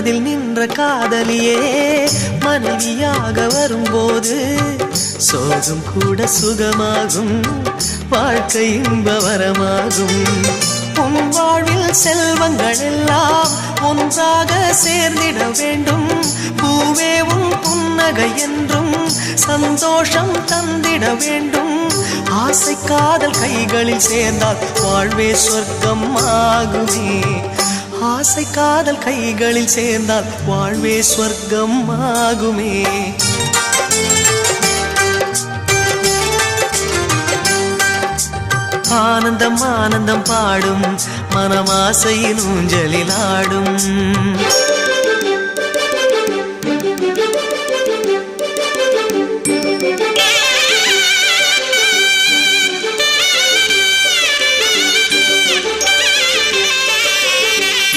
மனதில் நின்ற காதலியே மனைவியாக வரும்போது சோகம் கூட சுகமாகும், வாழ்க்கை இன்பவரமாகும். உன் வாழ்வில் செல்வங்கள் எல்லாம் ஒன்றாக சேர்ந்திட வேண்டும். பூவே உன் புன்னகை என்றும் சந்தோஷம் தந்திட வேண்டும். ஆசை காதல் கைகளில் சேர்ந்தால் வாழ்வே சொர்க்கம் ஆகுமே. ஆசை காதல் கைகளில் சேர்ந்தால் வாழ்வே சொர்க்கம் ஆகுமே. ஆனந்தம் ஆனந்தம் பாடும் மனமாசையின் ஊஞ்சலில் ஆடும்.